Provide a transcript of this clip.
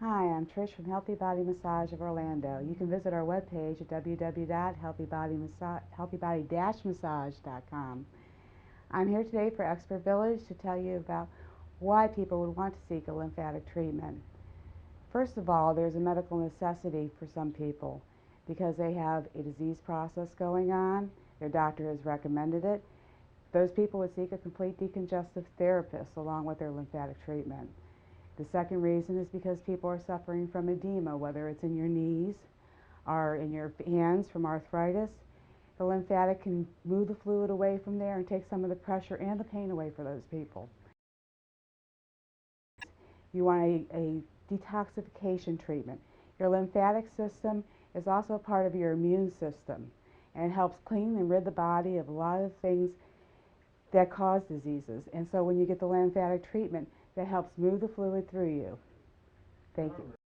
Hi, I'm Trish from Healthy Body Massage of Orlando. You can visit our webpage at www.healthybody-massage.com. I'm here today for Expert Village to tell you about why people would want to seek a lymphatic treatment. First of all, there's a medical necessity for some people because they have a disease process going on. Their doctor has recommended it. Those people would seek a complete decongestive therapist along with their lymphatic treatment. The second reason is because people are suffering from edema, whether it's in your knees or in your hands from arthritis. The lymphatic can move the fluid away from there and take some of the pressure and the pain away for those people. You want a detoxification treatment. Your lymphatic system is also part of your immune system, and it helps clean and rid the body of a lot of things that cause diseases. And so when you get the lymphatic treatment, that helps move the fluid through you. Thank you.